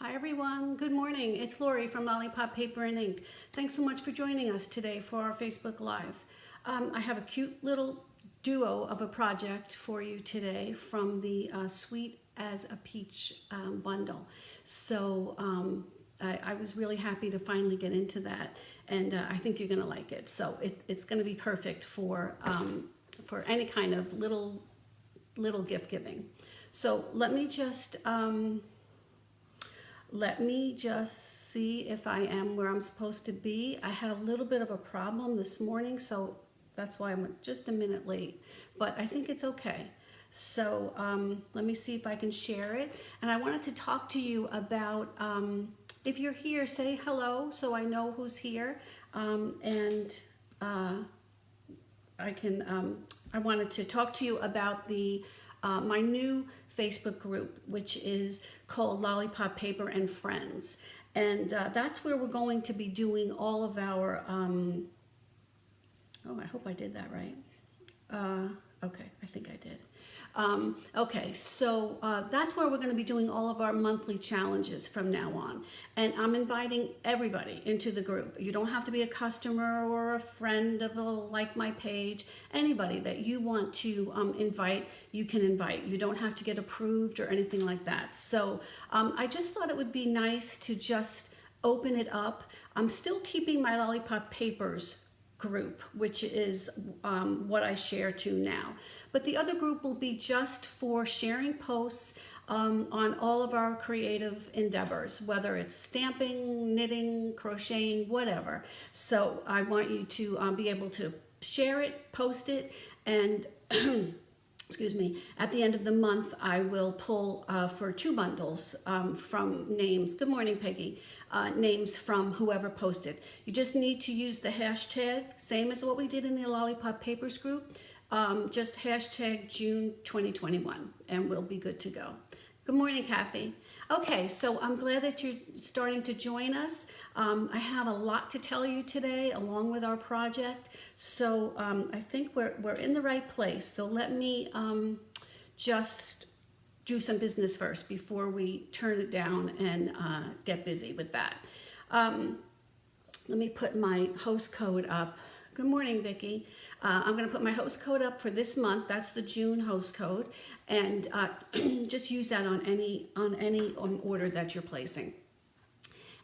Hi everyone, good morning. It's Lori from Lollipop Paper and Ink. Thanks so much for joining us today for our Facebook Live. I have a cute little duo of a project for you today from the Sweet as a Peach bundle. So I was really happy to finally get into that, and I think you're gonna like it. So it's gonna be perfect for any kind of little gift giving. So let me just see if I am where I'm supposed to be. I had a little bit of a problem this morning, so that's why I'm just a minute late, but I think it's okay. So let me see if I can share it. And I wanted to talk to you about, if you're here, say hello so I know who's here. I wanted to talk to you about my new Facebook group, which is called Lollipop Paper and Friends. And that's where we're going to be doing all of our, oh, I hope I did that right. Okay, I think I did. Okay, so that's where we're going to be doing all of our monthly challenges from now on. And I'm inviting everybody into the group. You don't have to be a customer or a friend of the Like My Page. Anybody that you want to invite, you can invite. You don't have to get approved or anything like that. So I just thought it would be nice to just open it up. I'm still keeping my Lollipop Papers group, which is what I share to now. But the other group will be just for sharing posts on all of our creative endeavors, whether it's stamping, knitting, crocheting, whatever. So I want you to be able to share it, post it, and excuse me, at the end of the month, I will pull for 2 bundles from names. Good morning, Peggy. Names from whoever posted. You just need to use the hashtag, same as what we did in the Lollipop Papers group, just hashtag June 2021, and we'll be good to go. Good morning, Kathy. Okay, so I'm glad that you're starting to join us. I have a lot to tell you today along with our project. So I think we're in the right place. So let me just do some business first before we turn it down and get busy with that. Let me put my host code up. Good morning, Vicki. I'm going to put my host code up for this month. That's the June host code, and just use that on any order that you're placing.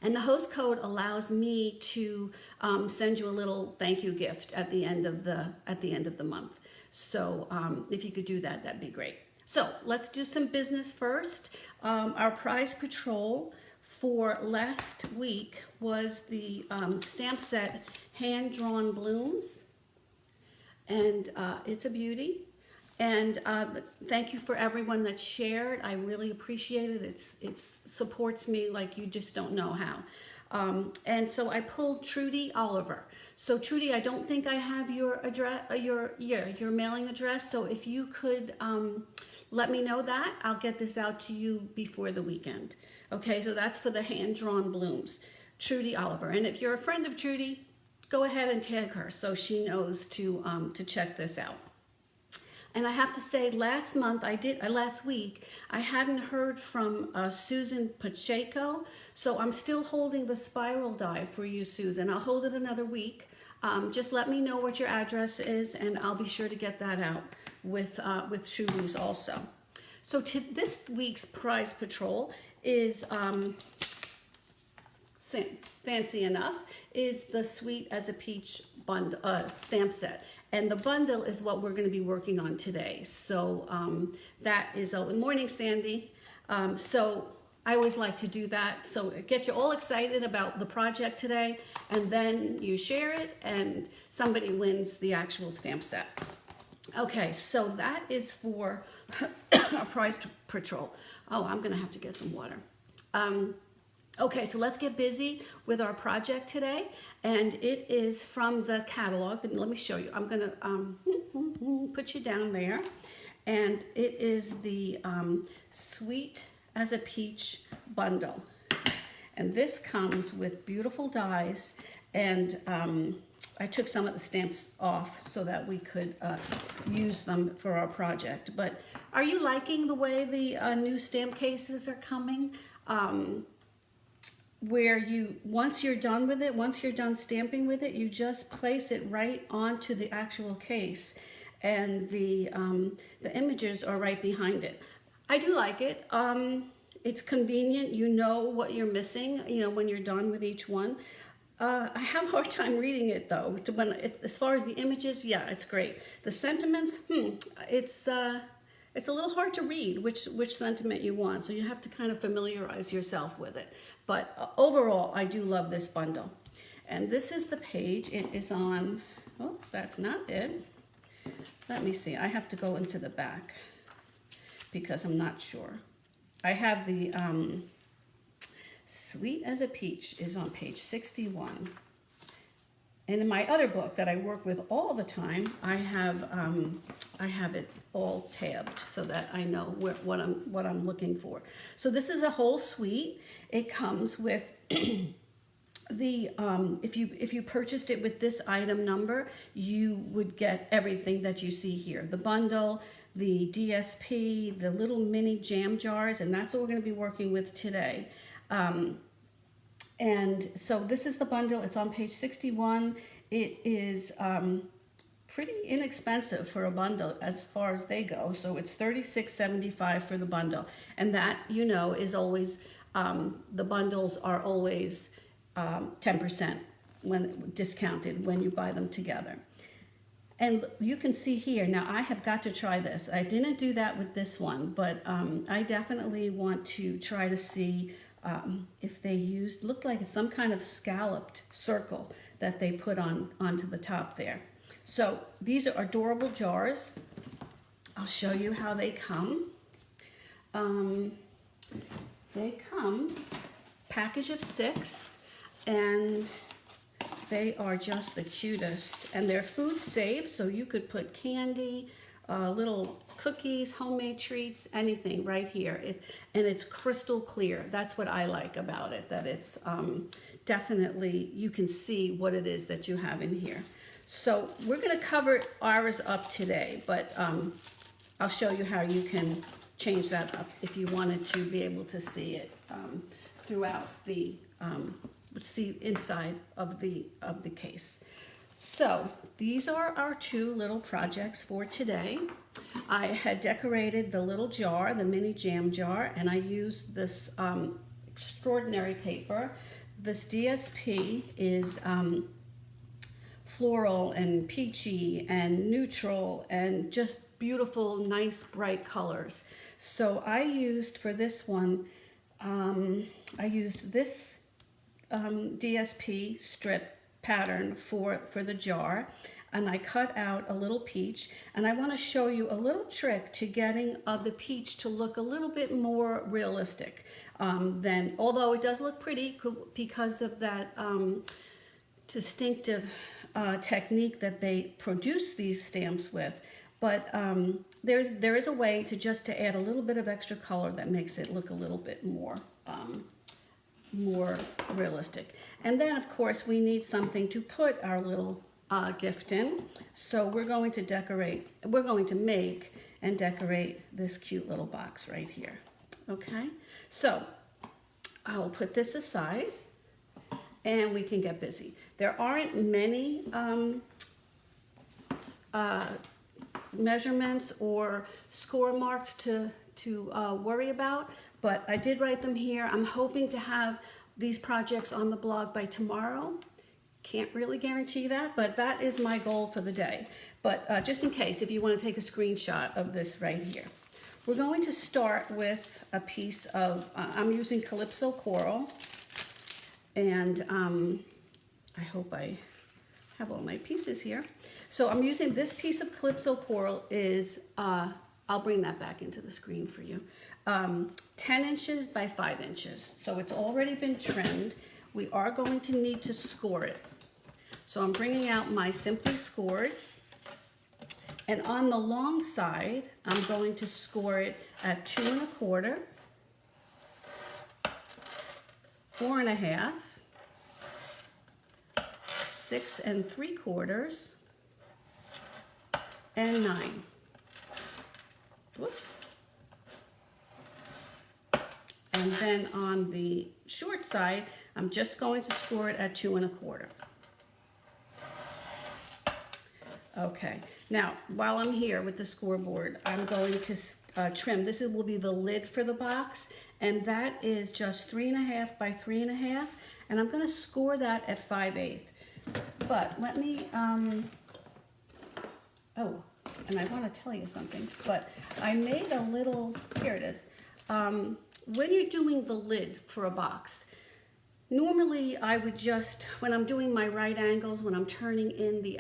And the host code allows me to send you a little thank you gift at the end of the month. So if you could do that, that'd be great. So let's do some business first. Our prize patrol for last week was the stamp set Hand-Drawn Blooms, and it's a beauty. And thank you for everyone that shared. I really appreciate it. It supports me like you just don't know how. And so I pulled Trudy Oliver. So Trudy, I don't think I have your address, your mailing address. So if you could let me know that, I'll get this out to you before the weekend. Okay, so that's for the Hand-Drawn Blooms, Trudy Oliver. And if you're a friend of Trudy, go ahead and tag her so she knows to check this out. And I have to say, last week, I hadn't heard from Susan Pacheco, so I'm still holding the spiral die for you, Susan. I'll hold it another week. Just let me know what your address is, and I'll be sure to get that out with Trudy's also. So this week's prize patrol is fancy enough, is the Sweet as a Peach bundle stamp set. And the bundle is what we're going to be working on today. So that is, good morning, Sandy. So I always like to do that. So get you all excited about the project today, and then you share it and somebody wins the actual stamp set. Okay, so that is for our prize patrol. Oh, I'm going to have to get some water. Okay, so let's get busy with our project today, and it is from the catalog. And let me show you. I'm going to put you down there, and it is the Sweet as a Peach bundle, and this comes with beautiful dies, and I took some of the stamps off so that we could use them for our project. But are you liking the way the new stamp cases are coming? where once you're done with it, once you're done stamping with it, you just place it right onto the actual case, and the images are right behind it. I do like it. It's convenient. You know what you're missing, you know, when you're done with each one. I have a hard time reading it though. As far as the images, yeah, it's great. The sentiments, it's a little hard to read which sentiment you want, so you have to kind of familiarize yourself with it. But overall, I do love this bundle. And this is the page. It is on, oh, that's not it. Let me see. I have to go into the back because I'm not sure. I have the Sweet as a Peach is on page 61. And in my other book that I work with all the time, I have it all tabbed so that I know what I'm looking for. So this is a whole suite. It comes with the if you purchased it with this item number, you would get everything that you see here: the bundle, the DSP, the little mini jam jars, and that's what we're going to be working with today. And so this is the bundle. It's on page 61. It is pretty inexpensive for a bundle as far as they go. So it's $36.75 for the bundle. And that, you know, is always, the bundles are always 10% when discounted when you buy them together. And you can see here, now I have got to try this. I didn't do that with this one, but I definitely want to try to see if they looked like it's some kind of scalloped circle that they put onto the top there. So these are adorable jars. I'll show you how they come. They come package of 6, and they are just the cutest, and they're food safe, so you could put candy, little cookies, homemade treats, anything right here. And it's crystal clear. That's what I like about it, that it's definitely, you can see what it is that you have in here. So we're going to cover ours up today, but I'll show you how you can change that up if you wanted to be able to see it throughout the see inside of the case. So these are our 2 little projects for today. I had decorated the little jar, the mini jam jar, and I used this extraordinary paper. This DSP is floral and peachy and neutral and just beautiful, nice, bright colors. So I used for this one, I used this DSP strip pattern for the jar, and I cut out a little peach, and I want to show you a little trick to getting the peach to look a little bit more realistic than, although it does look pretty because of that distinctive technique that they produce these stamps with, but there is a way to add a little bit of extra color that makes it look a little bit more realistic. And then of course we need something to put our little gift in. So we're going to make and decorate this cute little box right here. Okay, so I'll put this aside and we can get busy. There aren't many measurements or score marks to worry about, but I did write them here. I'm hoping to have these projects on the blog by tomorrow. Can't really guarantee that, but that is my goal for the day. But just in case, if you want to take a screenshot of this right here. We're going to start with a piece of, I'm using Calypso Coral, and I hope I have all my pieces here. So I'm using this piece of Calypso Coral is, I'll bring that back into the screen for you. 10 inches by 5 inches. So it's already been trimmed. We are going to need to score it. So I'm bringing out my Simply Scored. And on the long side, I'm going to score it at 2 1/4, 4 1/2, 6 3/4, and 9. Whoops. And then on the short side, I'm just going to score it at 2 1/4. Okay, now while I'm here with the scoreboard, I'm going to trim. This will be the lid for the box, and that is just 3 1/2 by 3 1/2, and I'm going to score that at 5/8. But let me, oh, and I want to tell you something, but I made a little, here it is. When you're doing the lid for a box, normally I would just, when I'm doing my right angles, when I'm turning in the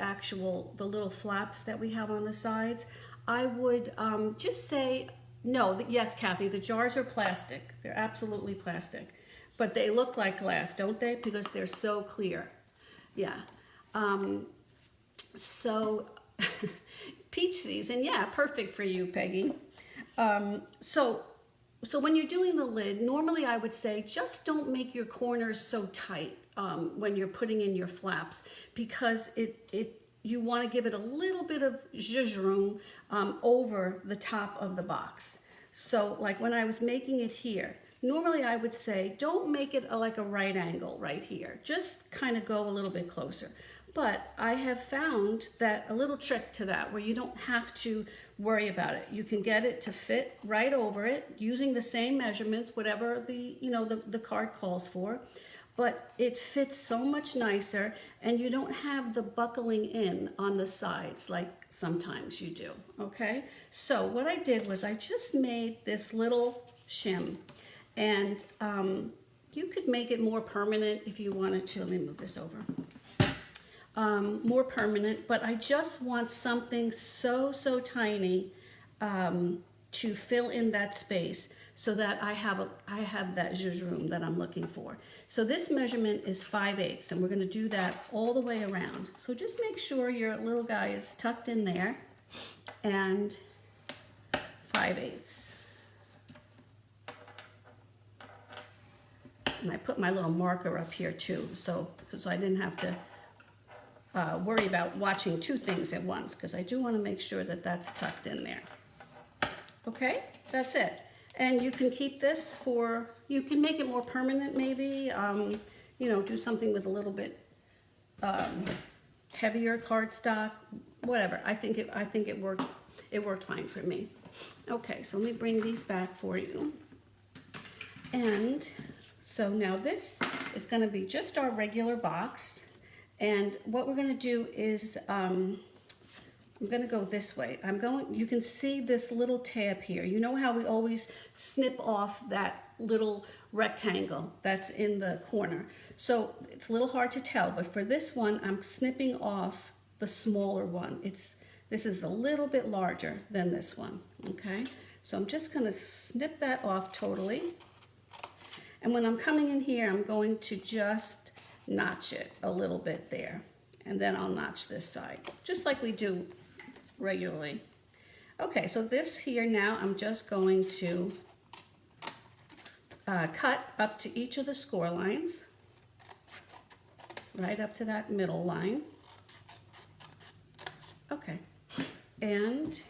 little flaps that we have on the sides, I would just say, no, yes, Kathy, the jars are plastic. They're absolutely plastic. But they look like glass, don't they? Because they're so clear. Yeah. So, peach season, yeah, perfect for you, Peggy. So when you're doing the lid, normally I would say just don't make your corners so tight when you're putting in your flaps, because you want to give it a little bit of zhuzh over the top of the box. So like when I was making it here, normally I would say don't make it like a right angle right here. Just kind of go a little bit closer. But I have found that a little trick to that where you don't have to worry about it. You can get it to fit right over it using the same measurements, whatever the card calls for. But it fits so much nicer, and you don't have the buckling in on the sides like sometimes you do, okay? So what I did was I just made this little shim, and you could make it more permanent if you wanted to. Let me move this over. More permanent, but I just want something so tiny to fill in that space so that I have that zhuzh that I'm looking for. So this measurement is 5/8, and we're going to do that all the way around. So just make sure your little guy is tucked in there, and 5/8. And I put my little marker up here too, so I didn't have to worry about watching two things at once, because I do want to make sure that that's tucked in there. Okay, that's it. And you can keep this you can make it more permanent maybe, do something with a little bit heavier cardstock, whatever. I think it worked fine for me. Okay, so let me bring these back for you. And so now this is going to be just our regular box. And what we're going to do is, I'm going to go this way. You can see this little tab here. You know how we always snip off that little rectangle that's in the corner. So it's a little hard to tell, but for this one, I'm snipping off the smaller one. This is a little bit larger than this one, okay? So I'm just going to snip that off totally. And when I'm coming in here, I'm going to just notch it a little bit there, and then I'll notch this side just like we do regularly. Okay, so this here now I'm just going to cut up to each of the score lines, right up to that middle line. Okay, and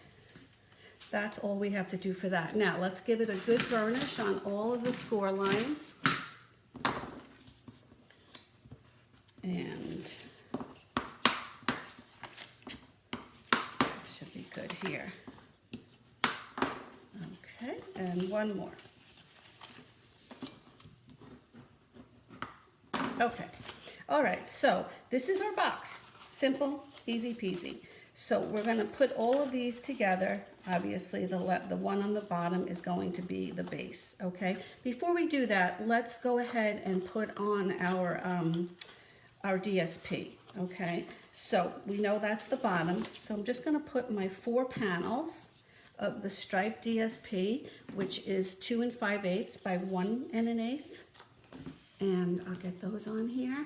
that's all we have to do for that. Now let's give it a good burnish on all of the score lines. And should be good here. Okay, and one more. Okay, all right, so this is our box. Simple, easy peasy. So we're going to put all of these together. Obviously, the one on the bottom is going to be the base, okay? Before we do that, let's go ahead and put on our DSP, okay? So we know that's the bottom, so I'm just going to put my 4 panels of the striped DSP, which is 2 5/8 by 1 1/8, and I'll get those on here.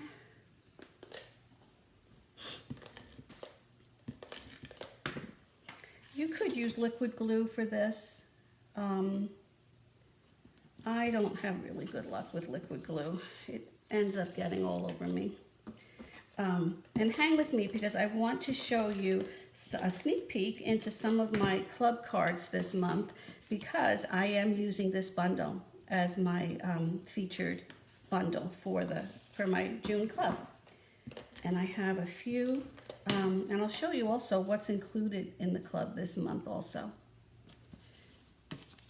You could use liquid glue for this. I don't have really good luck with liquid glue. It ends up getting all over me. And hang with me because I want to show you a sneak peek into some of my club cards this month, because I am using this bundle as my featured bundle for my June club. And I have a few, and I'll show you also what's included in the club this month also.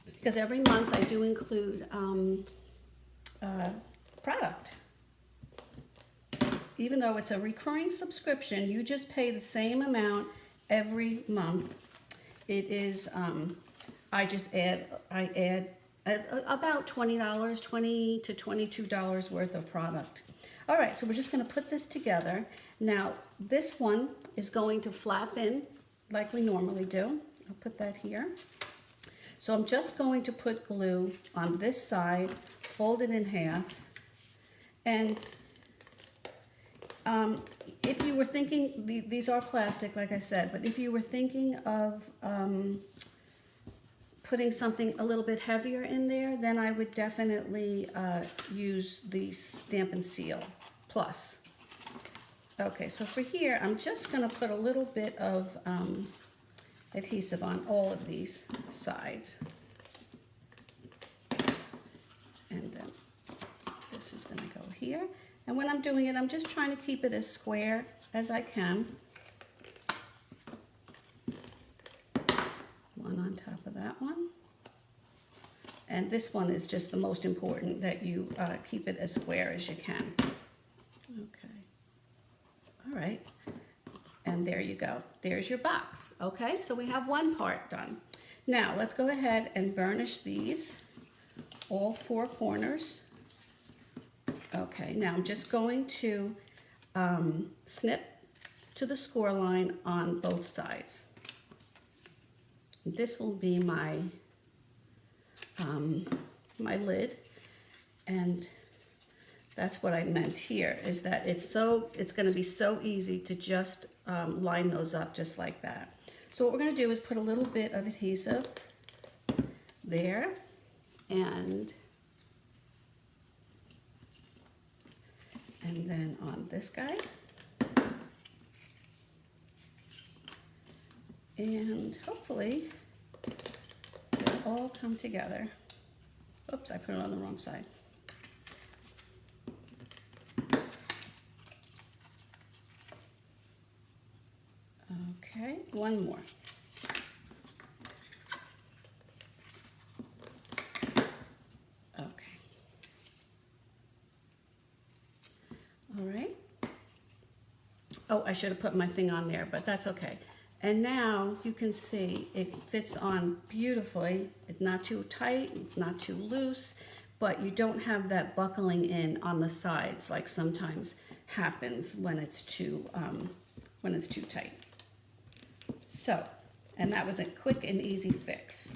Because every month I do include product. Even though it's a recurring subscription, you just pay the same amount every month. It is, I add about $20, $20 to $22 worth of product. All right, so we're just gonna put this together. Now, this one is going to flap in like we normally do. I'll put that here. So I'm just going to put glue on this side, fold it in half, and if you were thinking, these are plastic, like I said, but if you were thinking of putting something a little bit heavier in there, then I would definitely use the Stamp and Seal Plus. Okay, so for here, I'm just going to put a little bit of adhesive on all of these sides. And then this is going to go here. And when I'm doing it, I'm just trying to keep it as square as I can. One on top of that one. And this one is just the most important, that you keep it as square as you can. Okay. All right. And there you go. There's your box. Okay, so we have one part done. Now, let's go ahead and burnish these, all four corners. Okay, now I'm just going to snip to the score line on both sides. This will be my my lid, and that's what I meant here, is that it's going to be so easy to just line those up just like that. So what we're going to do is put a little bit of adhesive there, and then on this guy, and hopefully they'll all come together. Oops, I put it on the wrong side. Okay, one more. Okay. All right. Oh, I should have put my thing on there, but that's okay. And now you can see it fits on beautifully. It's not too tight, it's not too loose, but you don't have that buckling in on the sides like sometimes happens when it's too tight. So, and that was a quick and easy fix.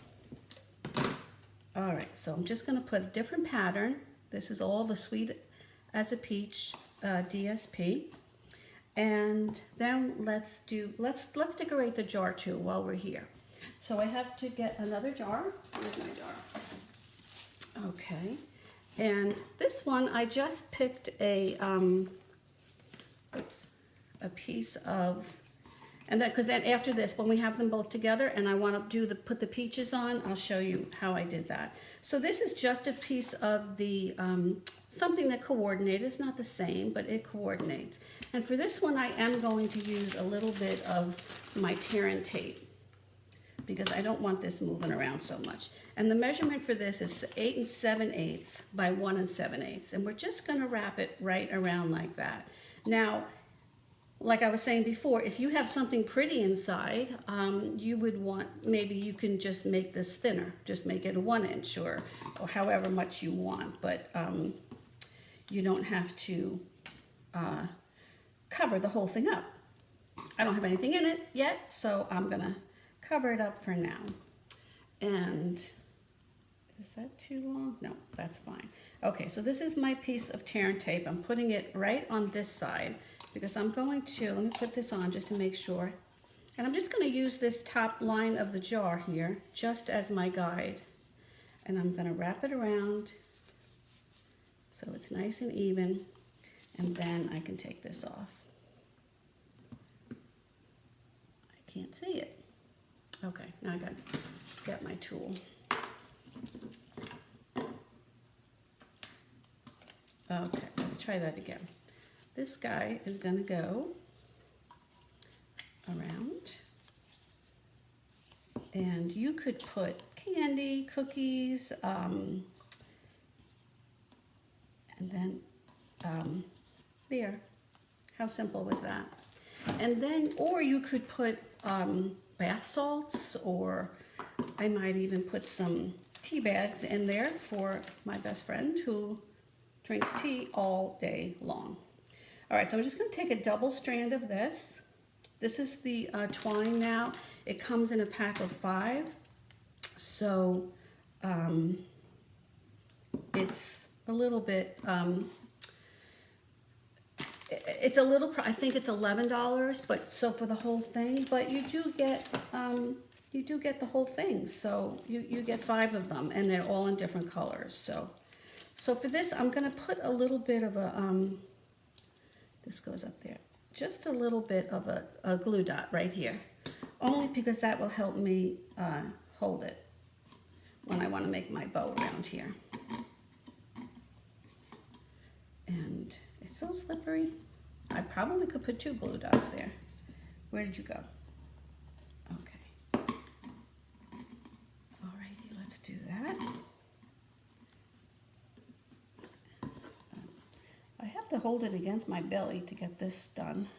All right, so I'm just gonna put a different pattern. This is all the Sweet as a Peach DSP. And then let's decorate the jar too while we're here. So I have to get another jar. Where's my jar? Okay. And this one, I just picked a piece of, and that, because then after this, when we have them both together and I want to put the peaches on, I'll show you how I did that. So this is just a piece of the, something that coordinates. It's not the same, but it coordinates. And for this one, I am going to use a little bit of my tear and tape because I don't want this moving around so much. And the measurement for this is 8 7/8 by 1 7/8. And we're just gonna wrap it right around like that. Now, like I was saying before, if you have something pretty inside, you would want, maybe you can just make this thinner. Just make it a 1 inch or however much you want. But you don't have to cover the whole thing up. I don't have anything in it yet, so I'm gonna cover it up for now. And is that too long? No, that's fine. Okay, so this is my piece of tear and tape. I'm putting it right on this side because I'm going to, let me put this on just to make sure. And I'm just gonna use this top line of the jar here just as my guide. And I'm gonna wrap it around so it's nice and even. And then I can take this off. I can't see it. Okay, now I gotta get my tool. Okay, let's try that again. This guy is going to go around, and you could put candy, cookies, and then there. How simple was that? And then, or you could put bath salts, or I might even put some tea bags in there for my best friend who drinks tea all day long. All right, so I'm just going to take a double strand of this. This is the twine now. It comes in a pack of 5. So it's a little bit, it's a little, I think it's $11, but so for the whole thing, but you do get the whole thing. So you get 5 of them, and they're all in different colors. So for this, I'm going to put a little bit of a, this goes up there, just a little bit of a glue dot right here, only because that will help me hold it when I want to make my bow around here. And it's so slippery. I probably could put 2 glue dots there. Where did you go? Okay. Alrighty, let's do that. I have to hold it against my belly to get this done.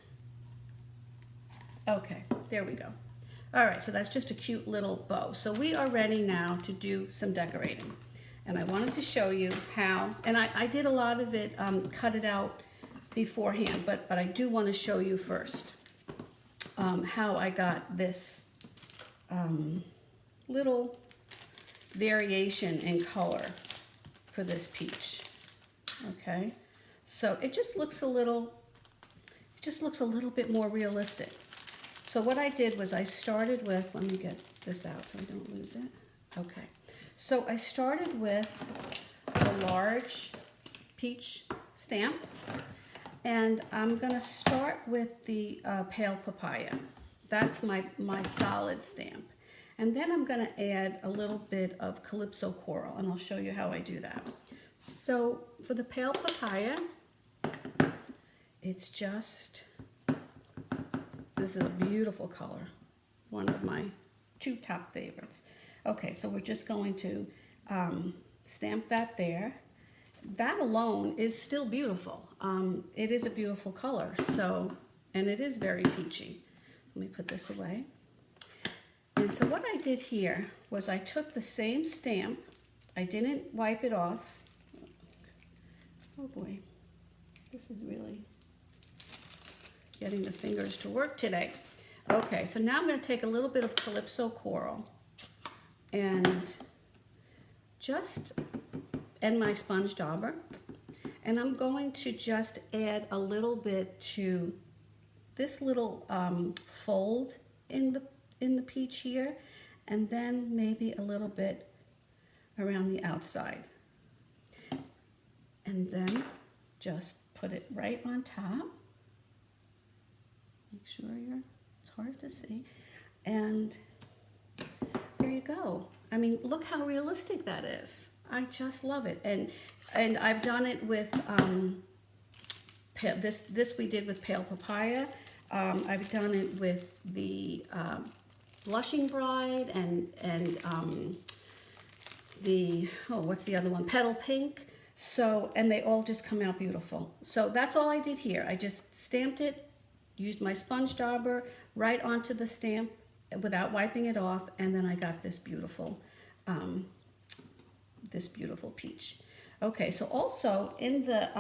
Okay, there we go. All right, so that's just a cute little bow. So we are ready now to do some decorating. And I wanted to show you how, and I did a lot of it, cut it out beforehand, but I do want to show you first how I got this little variation in color for this peach. Okay, so it just looks a little bit more realistic. So what I did was I started with, let me get this out so I don't lose it. Okay, so I started with a large peach stamp, and I'm gonna start with the pale papaya. That's my solid stamp. And then I'm gonna add a little bit of Calypso coral, and I'll show you how I do that. So for the pale papaya, it's just, this is a beautiful color, one of my 2 top favorites. Okay, so we're just going to stamp that there. That alone is still beautiful. It is a beautiful color, so, and it is very peachy. Let me put this away. And so what I did here was I took the same stamp, I didn't wipe it off. Oh boy, this is really getting the fingers to work today. Okay, so now I'm going to take a little bit of Calypso coral and my sponge dauber, and I'm going to just add a little bit to this little fold in the peach here, and then maybe a little bit around the outside, and then just put it right on top. Make sure it's hard to see, and there you go. I mean, look how realistic that is. I just love it, and I've done it with this we did with pale papaya. I've done it with the blushing bride and the, oh, what's the other one? Petal pink. So, and they all just come out beautiful. So that's all I did here. I just stamped it, used my sponge dauber right onto the stamp without wiping it off, and then I got this beautiful peach. Okay, so also in the,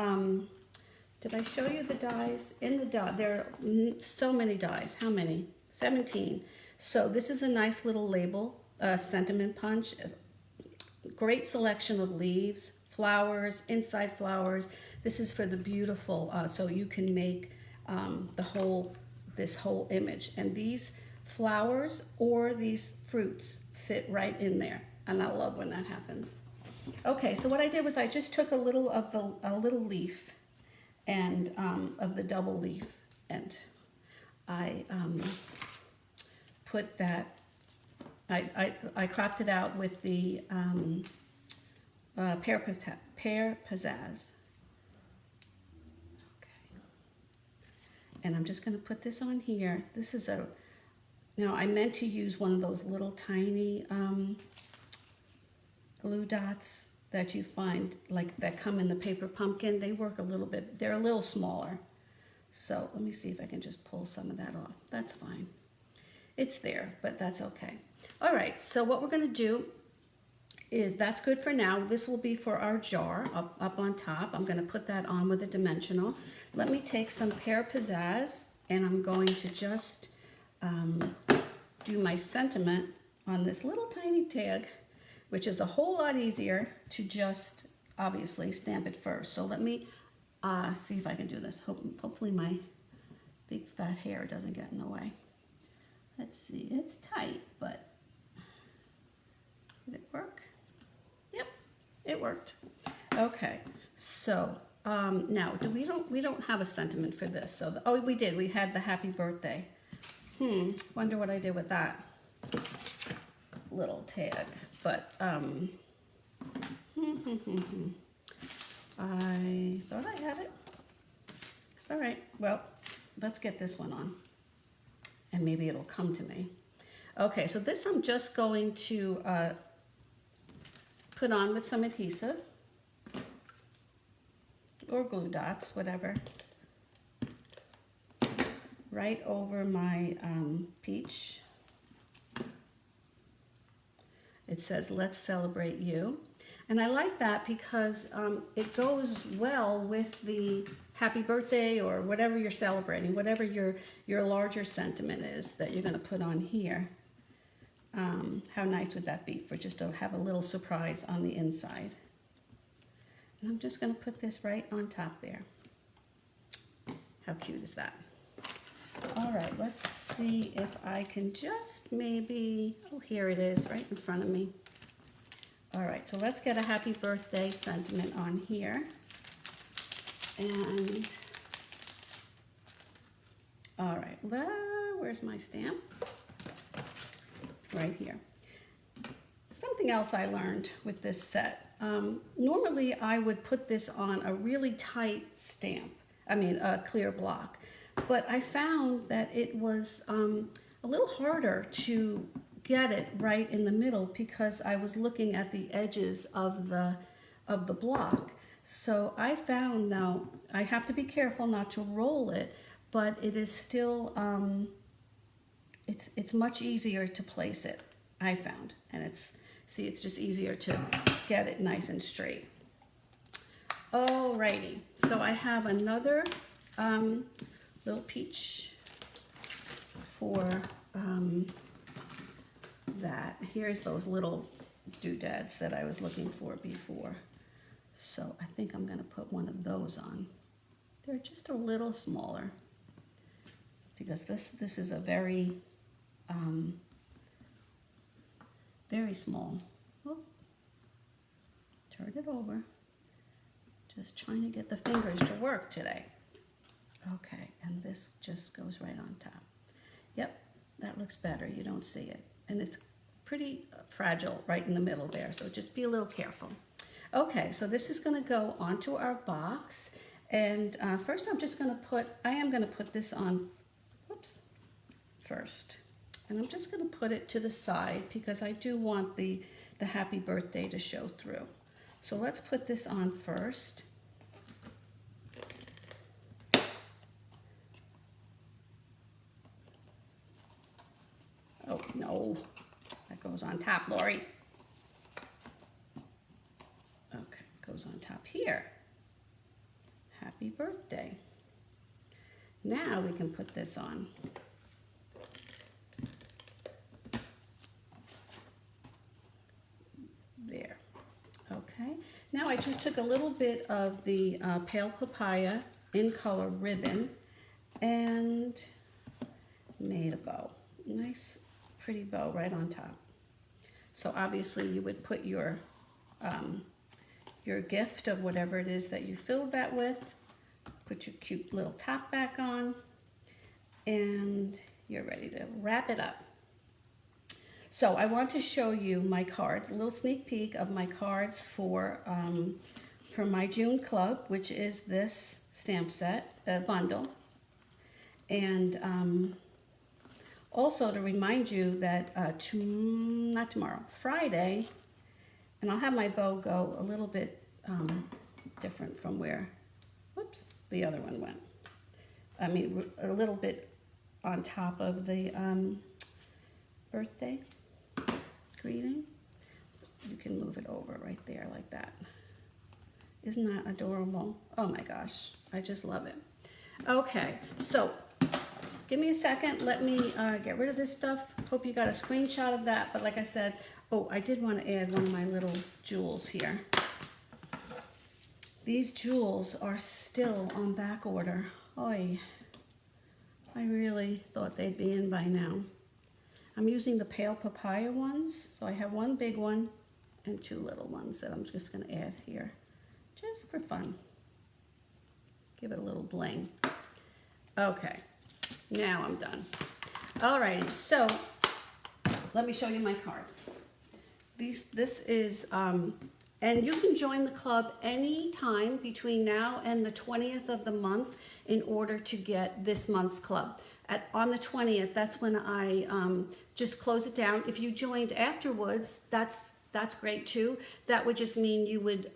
did I show you the dies? In the die, there are so many dies. How many? 17. So this is a nice little label, sentiment punch. Great selection of leaves, flowers, inside flowers. This is for the beautiful, so you can make this whole image. And these flowers or these fruits fit right in there. And I love when that happens. Okay, so what I did was I just took a little leaf and of the double leaf, and I put that, I cropped it out with the pear pizzazz. And I'm just going to put this on here. This is a, I meant to use one of those little tiny glue dots that you find, like that come in the paper pumpkin. They work a little bit, they're a little smaller. So let me see if I can just pull some of that off. That's fine. It's there, but that's okay. All right, so what we're going to do is, that's good for now. This will be for our jar up on top. I'm going to put that on with a dimensional. Let me take some Pear Pizzazz, and I'm going to just do my sentiment on this little tiny tag, which is a whole lot easier to just obviously stamp it first. So let me see if I can do this. Hopefully my big fat hair doesn't get in the way. Let's see, it's tight, but did it work? Yep, it worked. Okay, so now we don't have a sentiment for this. So oh, we did. We had the happy birthday. Wonder what I did with that little tag. But I thought I had it. All right, well, let's get this one on, and maybe it'll come to me. Okay, so this I'm just going to put on with some adhesive or glue dots, whatever, right over my peach. It says, "Let's celebrate you." And I like that because it goes well with the happy birthday or whatever you're celebrating, whatever your larger sentiment is that you're going to put on here. How nice would that be for just to have a little surprise on the inside? And I'm just going to put this right on top there. How cute is that? All right, let's see if I can just maybe, oh, here it is right in front of me. All right, so let's get a happy birthday sentiment on here. And, all right, where's my stamp? Right here. Something else I learned with this set. Normally I would put this on a really tight stamp, a clear block. But I found that it was a little harder to get it right in the middle because I was looking at the edges of the block. So I found now I have to be careful not to roll it, but it is still it's much easier to place it, I found, and it's just easier to get it nice and straight. Alrighty, so I have another little peach for that. Here's those little doodads that I was looking for before. So I think I'm going to put one of those on. They're just a little smaller because this is a very very small. Oh, turn it over. Just trying to get the fingers to work today. Okay, and this just goes right on top. Yep, that looks better. You don't see it. And it's pretty fragile right in the middle there, so just be a little careful. Okay, so this is going to go onto our box. And first I am going to put this on, whoops, first. And I'm just going to put it to the side because I do want the happy birthday to show through. So let's put this on first. Oh, no, that goes on top, Lori. Okay, goes on top here. Happy birthday. Now we can put this on. There. Okay, now I just took a little bit of the pale papaya in color ribbon and made a bow. Nice pretty bow right on top. So obviously you would put your gift of whatever it is that you filled that with, put your cute little top back on, and you're ready to wrap it up. So I want to show you my cards, a little sneak peek of my cards for my June club, which is this stamp set, bundle. And also to remind you that not tomorrow, Friday, and I'll have my bow go a little bit different from where, whoops, the other one went. I mean, a little bit on top of the birthday greeting. You can move it over right there like that. Isn't that adorable? Oh my gosh, I just love it. Okay, so just give me a second. Let me get rid of this stuff. Hope you got a screenshot of that. But like I said, oh, I did want to add one of my little jewels here. These jewels are still on back order. Oy, I really thought they'd be in by now. I'm using the pale papaya ones. So I have one big one and two little ones that I'm just going to add here. Just for fun. Give it a little bling. Okay, now I'm done. Alrighty, so let me show you my cards. This is, and you can join the club anytime between now and the 20th of the month in order to get this month's club. On the 20th, that's when I just close it down. If you joined afterwards, that's great too. That would just mean you would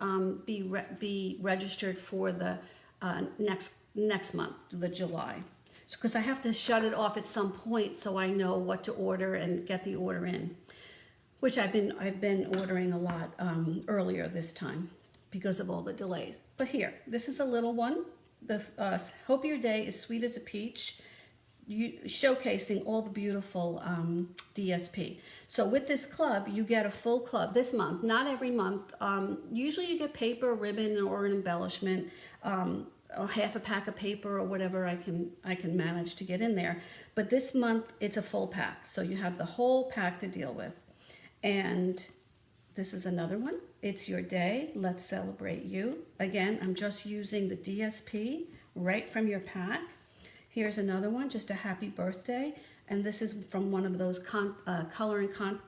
be registered for the next month, the July. So, because I have to shut it off at some point so I know what to order and get the order in, which I've been ordering a lot earlier this time because of all the delays. But here, this is a little one. The Hope Your Day is Sweet as a Peach, showcasing all the beautiful DSP. So with this club, you get a full club this month, not every month. Usually you get paper, ribbon, or an embellishment, or half a pack of paper or whatever I can manage to get in there. But this month it's a full pack. So you have the whole pack to deal with. And this is another one. It's Your Day. Let's Celebrate You. Again, I'm just using the DSP right from your pack. Here's another one, just a happy birthday. And this is from one of those color and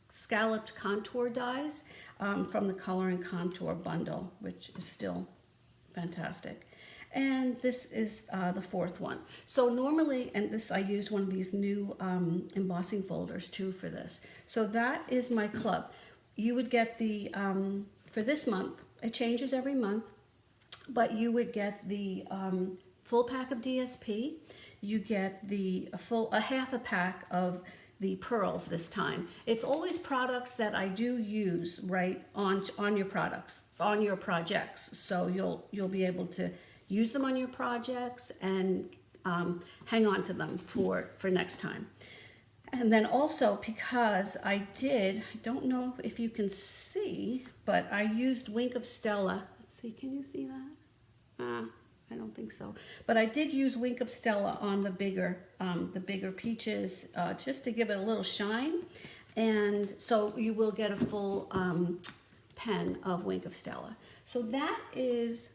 scalloped contour dies from the Color and Contour bundle, which is still fantastic. And this is the fourth one. So normally, and this I used one of these new embossing folders too for this. So that is my club. You would get the, for this month, it changes every month, but you would get the full pack of DSP. You get a half a pack of the pearls this time. It's always products that I do use right on your products, on your projects. So you'll be able to use them on your projects and hang on to them for next time. And then also, because I don't know if you can see, but I used Wink of Stella. Let's see, can you see that? I don't think so. But I did use Wink of Stella on the bigger peaches just to give it a little shine. And so you will get a full pen of Wink of Stella. So that is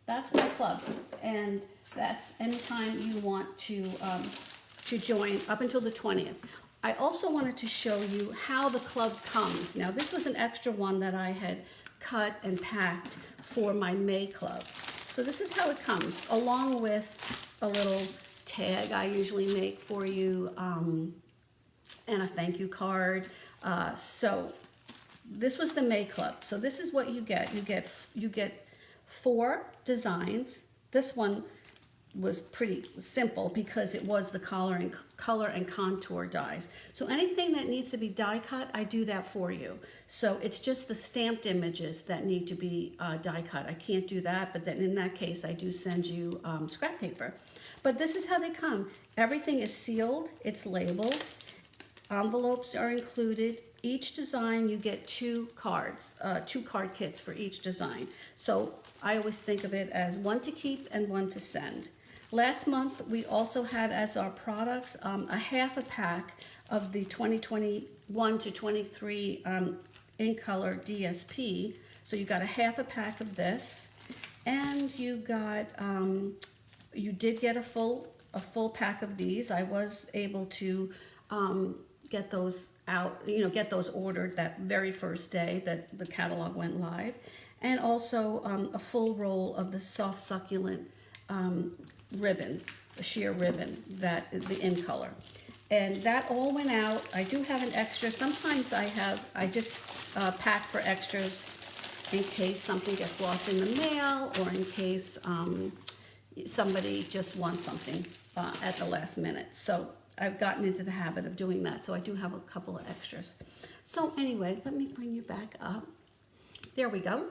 that's my club. And that's anytime you want to join up until the 20th. I also wanted to show you how the club comes. Now this was an extra one that I had cut and packed for my May club. So this is how it comes, along with a little tag I usually make for you and a thank you card. So this was the May club. So this is what you get. You get 4 designs. This one was pretty simple because it was the color and contour dies. So anything that needs to be die cut, I do that for you. So it's just the stamped images that need to be die cut. I can't do that, but then in that case, I do send you scrap paper. But this is how they come. Everything is sealed, it's labeled, envelopes are included. Each design, you get 2 cards, 2 card kits for each design. So I always think of it as 1 to keep and 1 to send. Last month, we also had as our products a half a pack of the 2021 to 23 in color DSP. So you got a half a pack of this, and you got you did get a full pack of these. I was able to get those out, get those ordered that very first day that the catalog went live, and also a full roll of the soft succulent ribbon. sheer ribbon, that the in color. And that all went out. I do have an extra. Sometimes I just pack for extras in case something gets lost in the mail, or in case somebody just wants something at the last minute. So I've gotten into the habit of doing that. So I do have a couple of extras. So anyway, let me bring you back up. There we go.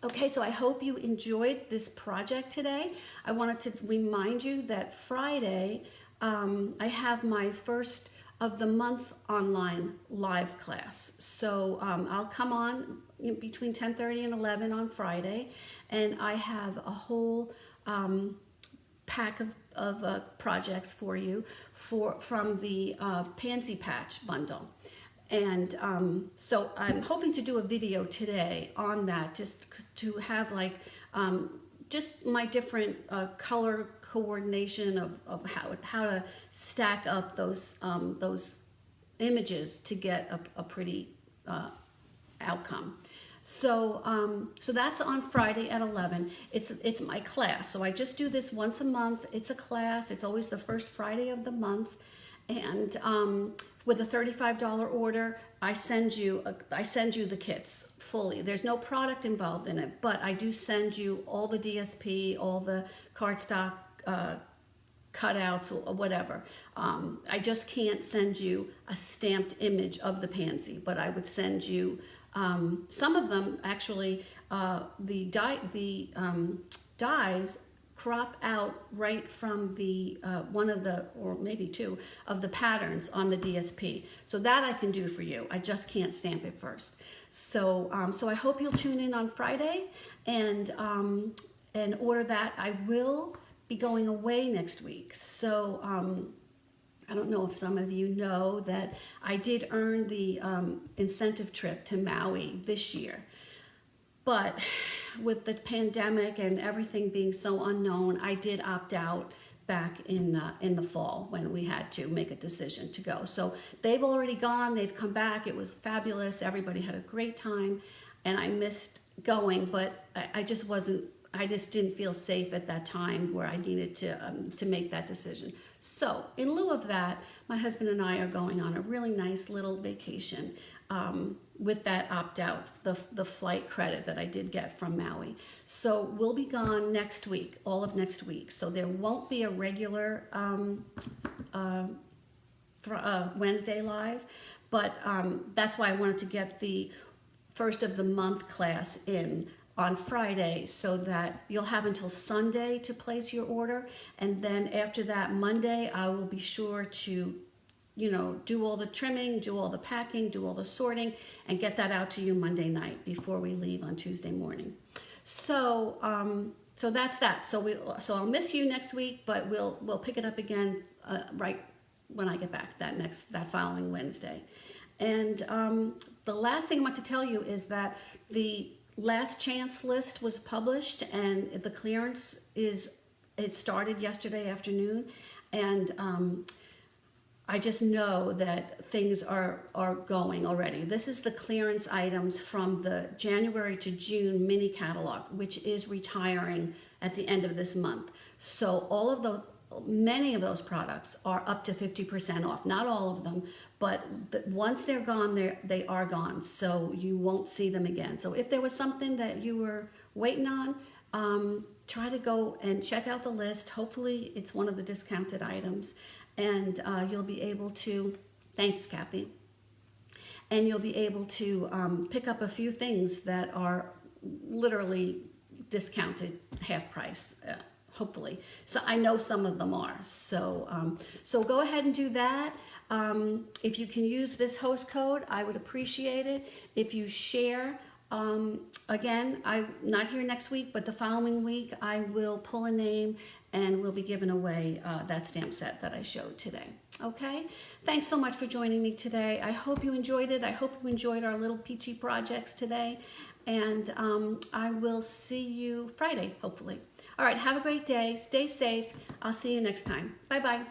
Okay, so I hope you enjoyed this project today. I wanted to remind you that Friday, I have my first of the month online live class. So I'll come on between 10:30 and 11 on Friday, and I have a whole pack of projects for you from the Pansy Patch bundle. And so I'm hoping to do a video today on that, just to have like just my different color coordination of how to stack up those images to get a pretty outcome. So so that's on Friday at 11. It's my class. So I just do this once a month. It's a class. It's always the first Friday of the month. And with a $35 order, I send you the kits fully. There's no product involved in it, but I do send you all the DSP, all the cardstock cutouts, or whatever. I just can't send you a stamped image of the pansy, but I would send you some of them. Actually, the dies crop out right from the one of the, or maybe two of the patterns on the DSP. So that I can do for you. I just can't stamp it first. So so I hope you'll tune in on Friday and order that. I will be going away next week. So I don't know if some of you know that I did earn the incentive trip to Maui this year. But with the pandemic and everything being so unknown, I did opt out back in the fall when we had to make a decision to go. So they've already gone, they've come back. It was fabulous. Everybody had a great time, and I missed going, but I just didn't feel safe at that time where I needed to make that decision. So in lieu of that, my husband and I are going on a really nice little vacation with that opt-out, the flight credit that I did get from Maui. So we'll be gone next week, all of next week. So there won't be a regular Wednesday live, but that's why I wanted to get the first of the month class in on Friday, so that you'll have until Sunday to place your order. And then after that, Monday, I will be sure to do all the trimming, do all the packing, do all the sorting, and get that out to you Monday night before we leave on Tuesday morning. So so that's that. So I'll miss you next week, but we'll pick it up again right when I get back that following Wednesday. And the last thing I want to tell you is that the last chance list was published, and the clearance it started yesterday afternoon, and I just know that things are going already. This is the clearance items from the January to June mini catalog, which is retiring at the end of this month. So many of those products are up to 50% off. Not all of them, but once they're gone, they are gone. So you won't see them again. So if there was something that you were waiting on, try to go and check out the list. Hopefully it's one of the discounted items, and you'll be able to, thanks Kathy, and you'll be able to pick up a few things that are literally discounted half price. Hopefully. So I know some of them are. So so go ahead and do that. If you can use this host code, I would appreciate it. If you share, again, I'm not here next week, but the following week I will pull a name and we'll be giving away that stamp set that I showed today. Okay? Thanks so much for joining me today. I hope you enjoyed it. I hope you enjoyed our little peachy projects today. And I will see you Friday, hopefully. All right, have a great day. Stay safe. I'll see you next time. Bye-bye.